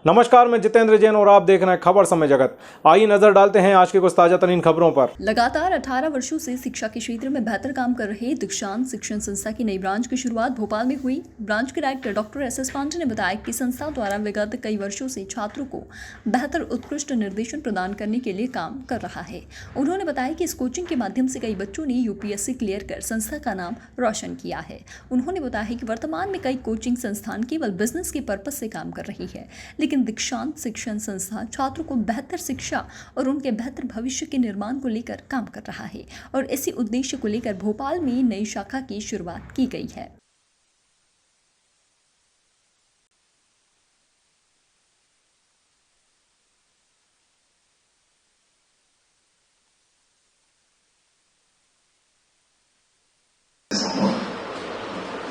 नमस्कार, मैं जितेंद्र जैन और आप देख रहे हैं खबर समय जगत। आइए नजर डालते हैं आज के कुछ ताजा तरीन खबरों पर। लगातार 18 वर्षों से शिक्षा के क्षेत्र में बेहतर काम कर रहे दीक्षांत शिक्षण संस्था की नई ब्रांच की शुरुआत भोपाल में हुई। ब्रांच के डायरेक्टर डॉक्टर एस पांडे ने बताया कि संस्था द्वारा विगत कई वर्षों से छात्रों को बेहतर उत्कृष्ट निर्देशन प्रदान करने के लिए काम कर रहा है। उन्होंने बताया कि इस कोचिंग के माध्यम से कई बच्चों ने यूपीएससी क्लियर कर संस्था का नाम रोशन किया है। उन्होंने बताया कि वर्तमान में कई कोचिंग संस्थान केवल बिजनेस के पर्पज से काम कर रही है, लेकिन दीक्षांत शिक्षण संस्था छात्रों को बेहतर शिक्षा और उनके बेहतर भविष्य के निर्माण को लेकर काम कर रहा है और इसी उद्देश्य को लेकर भोपाल में नई शाखा की शुरुआत की गई है।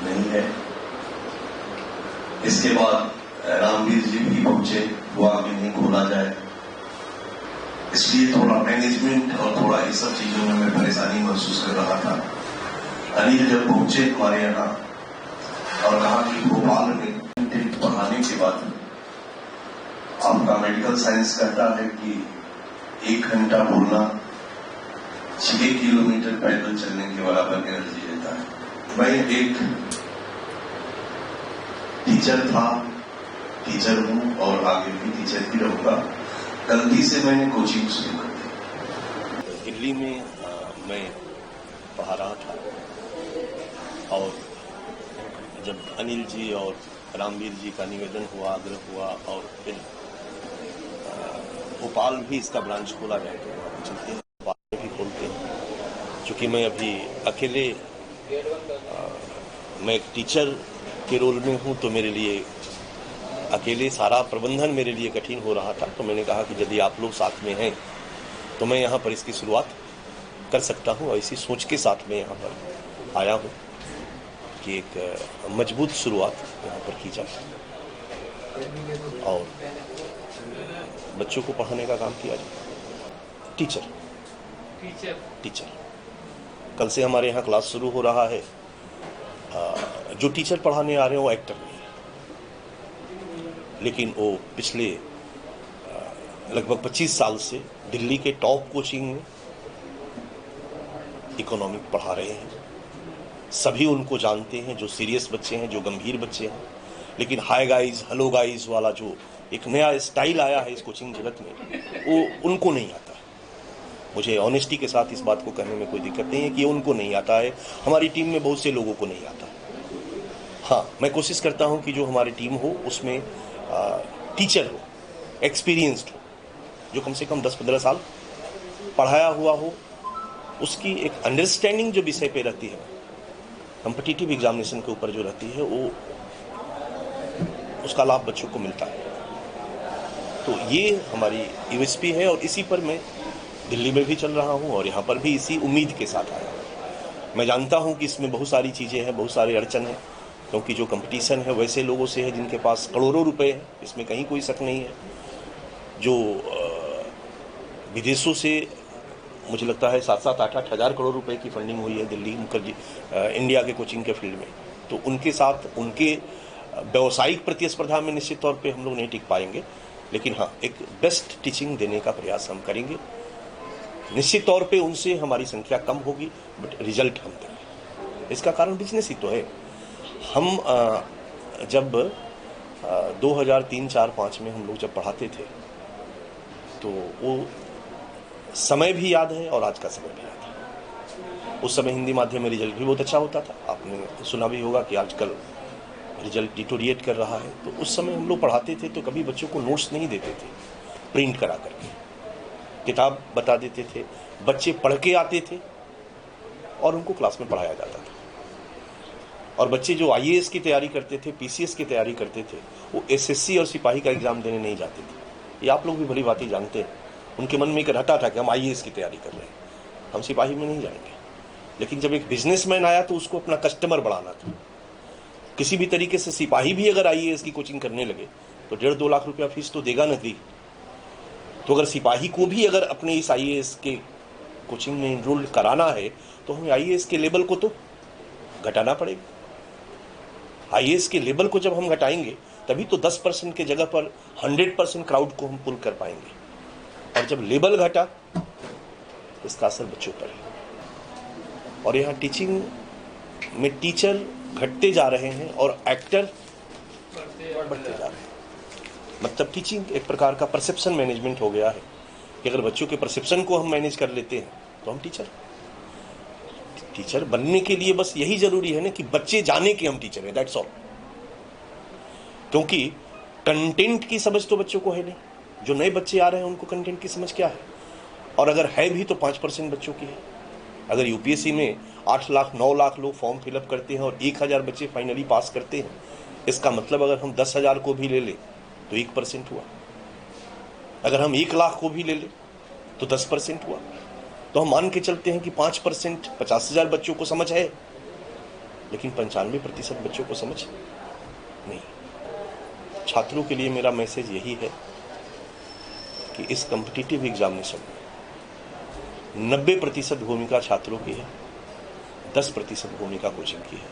नहीं है। इसके बाद रामवीर जी भी पहुंचे, वो आगे नहीं खोला जाए, इसलिए थोड़ा मैनेजमेंट और थोड़ा ये सब चीजों में मैं परेशानी महसूस कर रहा था। अनिल जब पहुंचे हमारे यहाँ और कहा कि भोपाल में पढ़ाने के बाद आपका मेडिकल साइंस कहता है कि 1 घंटा बोलना 6 किलोमीटर पैदल चलने के बराबर एनर्जी देता है। मैं एक टीचर था, टीचर हूं और आगे भी टीचर ही रहूंगा। गलती से मैंने कोचिंग शुरू कर दी। दिल्ली में मैं पढ़ा रहा था और जब अनिल जी और रामवीर जी का निवेदन हुआ, आग्रह हुआ और फिर भोपाल भी इसका ब्रांच खोला जाए तो चलते हैं, भोपाल भी खोलते हैं। चूंकि मैं अभी अकेले मैं एक टीचर के रोल में हूं तो मेरे लिए अकेले सारा प्रबंधन मेरे लिए कठिन हो रहा था। तो मैंने कहा कि यदि आप लोग साथ में हैं तो मैं यहाँ पर इसकी शुरुआत कर सकता हूँ और इसी सोच के साथ में यहाँ पर आया हूँ कि एक मजबूत शुरुआत यहाँ पर की जाए और बच्चों को पढ़ाने का काम किया जाए। टीचर कल से हमारे यहाँ क्लास शुरू हो रहा है। जो टीचर पढ़ाने आ रहे हैं वो एक्टर नहीं है, लेकिन वो पिछले लगभग 25 साल से दिल्ली के टॉप कोचिंग में इकोनॉमिक पढ़ा रहे हैं। सभी उनको जानते हैं, जो सीरियस बच्चे हैं, जो गंभीर बच्चे हैं। लेकिन हाय गाइज, हेलो गाइज वाला जो एक नया स्टाइल आया है इस कोचिंग जगत में, वो उनको नहीं आता। मुझे ऑनेस्टी के साथ इस बात को कहने में कोई दिक्कत नहीं है कि उनको नहीं आता है। हमारी टीम में बहुत से लोगों को नहीं आता। हाँ, मैं कोशिश करता हूं कि जो हमारी टीम हो उसमें टीचर हो, एक्सपीरियंस्ड हो, जो कम से कम 10-15 साल पढ़ाया हुआ हो। उसकी एक अंडरस्टैंडिंग जो विषय पे रहती है, कॉम्पिटिटिव एग्जामिनेशन के ऊपर जो रहती है, वो उसका लाभ बच्चों को मिलता है। तो ये हमारी यूएसपी है और इसी पर मैं दिल्ली में भी चल रहा हूं और यहाँ पर भी इसी उम्मीद के साथ आया हूं। मैं जानता हूं कि इसमें बहुत सारी चीज़ें हैं, बहुत सारे अड़चन हैं, क्योंकि जो कंपटीशन है वैसे लोगों से है जिनके पास करोड़ों रुपए है, इसमें कहीं कोई शक नहीं है। जो विदेशों से मुझे लगता है 7-7, 8-8 हज़ार करोड़ रुपए की फंडिंग हुई है दिल्ली मुखर्जी इंडिया के कोचिंग के फील्ड में। तो उनके साथ उनके व्यावसायिक प्रतिस्पर्धा में निश्चित तौर पे हम लोग नहीं टिक पाएंगे, लेकिन हाँ, एक बेस्ट टीचिंग देने का प्रयास हम करेंगे। निश्चित तौर पे उनसे हमारी संख्या कम होगी, बट रिजल्ट हम देंगे। इसका कारण बिजनेस ही तो है। हम जब 2003, 4, 5 में हम लोग जब पढ़ाते थे तो वो समय भी याद है और आज का समय भी याद है। उस समय हिंदी माध्यम में रिजल्ट भी बहुत अच्छा होता था। आपने सुना भी होगा कि आजकल रिजल्ट डिटोरिएट कर रहा है। तो उस समय हम लोग पढ़ाते थे तो कभी बच्चों को नोट्स नहीं देते थे, प्रिंट करा करके किताब बता देते थे। बच्चे पढ़ के आते थे और उनको क्लास में पढ़ाया जाता था। और बच्चे जो आईएएस की तैयारी करते थे, पीसीएस की तैयारी करते थे, वो एसएससी और सिपाही का एग्जाम देने नहीं जाते थे। ये आप लोग भी भली बात ही जानते हैं। उनके मन में एक रहता था कि हम आईएएस की तैयारी कर रहे हैं, हम सिपाही में नहीं जाएंगे। लेकिन जब एक बिजनेसमैन आया तो उसको अपना कस्टमर बढ़ाना था। किसी भी तरीके से सिपाही भी अगर आईएएस की कोचिंग करने लगे तो 1.5-2 लाख रुपया फीस तो देगा ना दी। तो अगर सिपाही को भी अगर अपने इस आईएएस के कोचिंग में इनरोल कराना है तो हमें आईएएस के लेवल को तो घटाना पड़ेगा। आईएएस के लेवल को जब हम घटाएंगे तभी तो 10% की जगह पर 100% क्राउड को हम पुल कर पाएंगे। और जब लेवल घटा, इसका असर बच्चों पर है। और यहाँ टीचिंग में टीचर घटते जा रहे हैं और एक्टर बढ़ते जा रहे हैं। मतलब टीचिंग एक प्रकार का परसेप्शन मैनेजमेंट हो गया है कि अगर बच्चों के परसेप्शन को हम मैनेज कर लेते हैं तो हम टीचर बनने के लिए बस यही जरूरी है ना कि बच्चे जाने कि हम टीचर हैं, दैट्स ऑल। क्योंकि कंटेंट की समझ तो बच्चों को है नहीं। जो नए बच्चे आ रहे हैं उनको कंटेंट की समझ क्या है, और अगर है भी तो 5% बच्चों की है। अगर यूपीएससी में 8 लाख 9 लाख लोग फॉर्म फिलअप करते हैं और 1000 बच्चे फाइनली पास करते हैं, इसका मतलब अगर हम 10,000 को भी ले लें तो 1% हुआ। अगर हम 1 लाख को भी ले लें तो 10% हुआ। तो हम मान के चलते हैं कि 5% 50,000 बच्चों को समझ है, लेकिन 95% बच्चों को समझ नहीं। छात्रों के लिए मेरा मैसेज यही है कि इस कॉम्पिटिटिव एग्जामिनेशन में 90% भूमिका छात्रों की है, 10% भूमिका कोचिंग की है।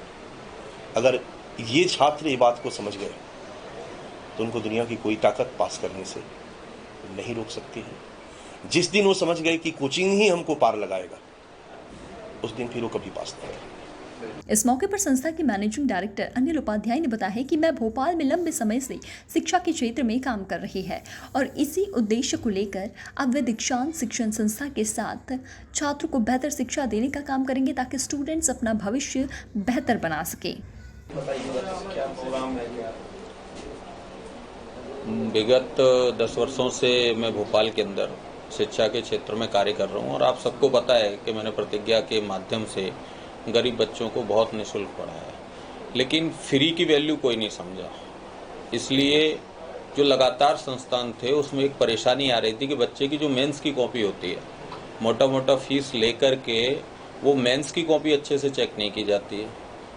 अगर ये छात्र ये बात को समझ गए तो उनको दुनिया की कोई ताकत पास करने से नहीं रोक सकती है। जिस दिन वो समझ गए कि कोचिंग ही हमको पार लगाएगा, उस दिन फिर वो कभी पास नहीं होगा। इस मौके पर संस्था के मैनेजिंग डायरेक्टर अनिल उपाध्याय ने बताया है कि मैं भोपाल में लंबे समय से शिक्षा के क्षेत्र में काम कर रही है और इसी उद्देश्य को लेकर अब वे दीक्षांत शिक्षण संस्था के साथ छात्रों को बेहतर शिक्षा देने का काम करेंगे ताकि स्टूडेंट्स अपना भविष्य बेहतर बना सके। विगत 10 वर्षों से मैं भोपाल के अंदर शिक्षा के क्षेत्र में कार्य कर रहा हूँ और आप सबको पता है कि मैंने प्रतिज्ञा के माध्यम से गरीब बच्चों को बहुत निःशुल्क पढ़ाया है, लेकिन फ्री की वैल्यू कोई नहीं समझा। इसलिए जो लगातार संस्थान थे उसमें एक परेशानी आ रही थी कि बच्चे की जो मेंस की कॉपी होती है, मोटा फीस लेकर के वो मेंस की कॉपी अच्छे से चेक नहीं की जाती है।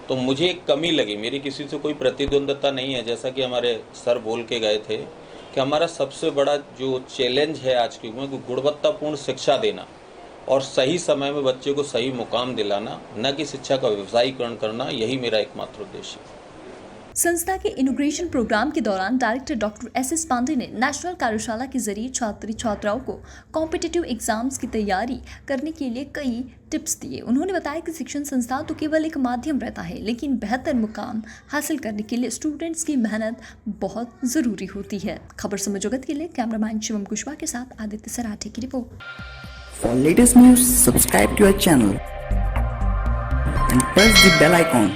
तो मुझे एक कमी लगी। मेरी किसी से कोई प्रतिद्वंदता नहीं है, जैसा कि हमारे सर बोल के गए थे कि हमारा सबसे बड़ा जो चैलेंज है आज के युग में गुणवत्तापूर्ण शिक्षा देना और सही समय में बच्चे को सही मुकाम दिलाना, न कि शिक्षा का व्यवसायीकरण करना, यही मेरा एकमात्र उद्देश्य है। संस्था के इनॉग्रेशन प्रोग्राम के दौरान डायरेक्टर डॉक्टर एस पांडे ने नेशनल कार्यशाला के जरिए छात्र छात्राओं को कॉम्पिटिटिव एग्जाम्स की तैयारी करने के लिए कई टिप्स दिए। उन्होंने बताया कि शिक्षण संस्थान तो केवल एक माध्यम रहता है, लेकिन बेहतर मुकाम हासिल करने के लिए स्टूडेंट्स की मेहनत बहुत ज़रूरी होती है। खबर समय जगत के लिए कैमरामैन शिवम कुशवाहा के साथ आदित्य सराठे की report. For latest news, subscribe to our channel and press the bell icon.